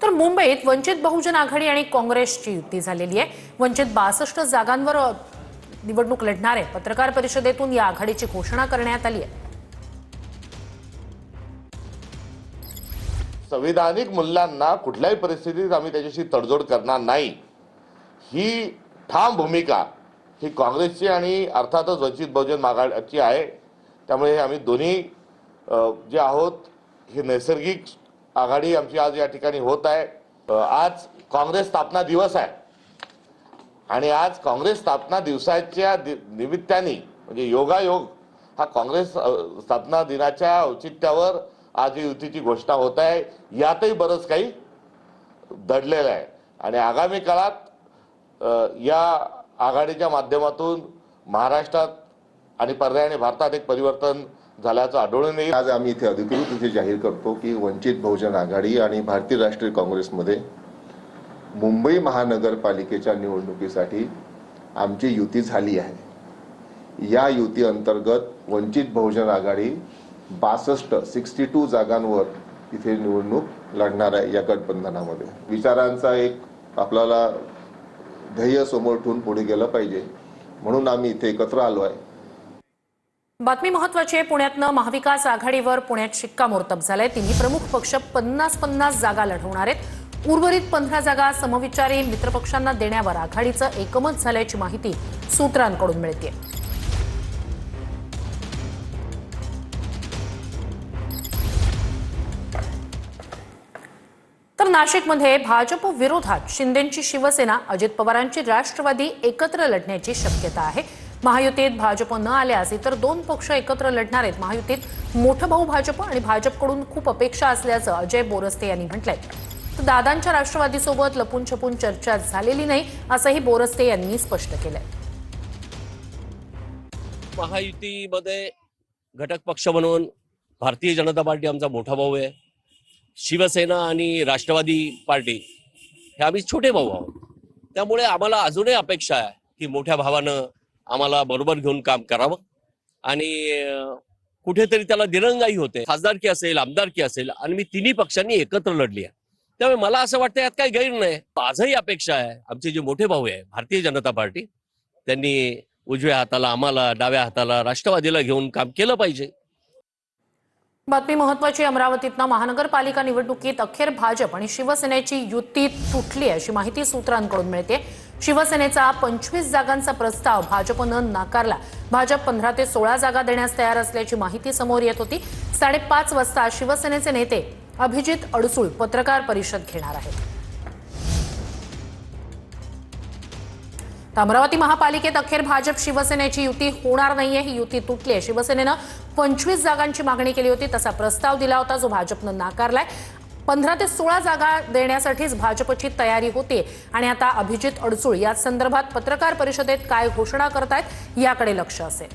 तर मुंबईत वंचित बहुजन आघाडी आणि काँग्रेसची युती झालेली आहे। वंचित 62 जागांवर निवडणूक लढणार आहे। पत्रकार परिषदेतून या आघाडीची घोषणा करण्यात आली आहे। संविधानिक मूल्यांना कुठल्याही परिस्थितीत आम्ही त्याच्याशी तडजोड करणार नाही, ही ठाम भूमिका ही काँग्रेसची आणि अर्थातच वंचित बहुजन आघाडीची आहे। त्यामुळे आम्ही दोन्ही जे आहोत ही नैसर्गिक आघाडी आमची आज या ठिकाणी होत आहे। आज काँग्रेस स्थापना दिवस आहे आणि आज काँग्रेस स्थापना दिवसाच्या निमित्ताने म्हणजे योगायोग हा काँग्रेस स्थापना दिनाच्या औचित्यावर आज ही युतीची घोषणा होत आहे। यातही बरंच काही दडलेलं आहे आणि आगामी काळात या आघाडीच्या माध्यमातून महाराष्ट्रात आणि पर्यायाने भारतात एक परिवर्तन झाल्याचं आढळून येईल। आज आम्ही इथे अधिकृत जाहीर करतो की वंचित बहुजन आघाडी आणि भारतीय राष्ट्रीय काँग्रेसमध्ये मुंबई महानगरपालिकेच्या निवडणुकीसाठी आमची युती झाली आहे। या युती अंतर्गत वंचित बहुजन आघाडी 62 जागांवर इथे निवडणूक लढणार आहे। या गठबंधनामध्ये विचारांचा एक आपल्याला ध्येय समोर ठेवून पुढे गेलं पाहिजे म्हणून आम्ही इथे एकत्र आलो आहे। बातमी महत्त्वाची आहे। पुण्यातनं महाविकास आघाडीवर पुण्यात शिक्कामोर्तब झालंय। तिन्ही प्रमुख पक्ष 50-50 जागा लढवणार आहेत। उर्वरित 15 जागा समविचारी मित्रपक्षांना देण्यावर आघाडीचं एकमत झाल्याची माहिती सूत्रांकडून मिळते। तर नाशिकमध्ये भाजप विरोधात शिंदेंची शिवसेना, अजित पवारांची राष्ट्रवादी एकत्र लढण्याची शक्यता आहे। महायुतीत भाजप न आल्यास इतर दोन पक्ष एकत्र लढणार आहेत। महायुतीत मोठं भाऊ भाजप आणि भाजपकडून खूप अपेक्षा असल्याचं अजय बोरस्ते यांनी म्हटलंय। तर दादांच्या राष्ट्रवादीसोबत लपून छपून चर्चा झालेली नाही असंही बोरस्ते यांनी स्पष्ट केलंय। महायुतीमध्ये घटक पक्ष म्हणून भारतीय जनता पार्टी आमचा मोठा भाऊ आहे। शिवसेना आणि राष्ट्रवादी पार्टी हे आम्ही छोटे भाऊ आहोत। त्यामुळे आम्हाला अजूनही अपेक्षा आहे की मोठ्या भावानं आम्हाला बरोबर घेऊन काम करावं आणि कुठेतरी त्याला दिरंगाई होते। खासदारकी असेल, आमदारकी असेल आणि मी तिन्ही पक्षांनी एकत्र लढली आहे। त्यामुळे मला असं वाटतं यात काही गैर नाही। आजही अपेक्षा आहे आमचे जे मोठे भाऊ आहे भारतीय जनता पार्टी त्यांनी उजव्या हाताला आम्हाला, डाव्या हाताला राष्ट्रवादीला घेऊन काम केलं पाहिजे। बातमी महत्त्वाची। अमरावतीतनं महानगरपालिका निवडणुकीत अखेर भाजप आणि शिवसेनेची युती तुटली अशी माहिती सूत्रांकडून मिळते। शिवसेनेचा 25 जागांचा प्रस्ताव भाजपनं नाकारला। भाजप 15 ते 16 जागा देण्यास तयार असल्याची माहिती समोर येत होती। 5:30 वाजता शिवसेनेचे नेते अभिजित अडसूळ पत्रकार परिषद घेणार आहेत। अमरावती महापालिकेत अखेर भाजप शिवसेनेची युती होणार नाहीये। ही युती तुटली आहे। शिवसेनेनं 25 जागांची मागणी केली होती, तसा प्रस्ताव दिला होता जो भाजपनं नाकारलाय। 15 ते 16 जागा देण्यासाठीच भाजपची तयारी होती आणि आता अभिजित अडसूळ या संदर्भात पत्रकार परिषदेत काय घोषणा करतायत याकडे लक्ष असेल।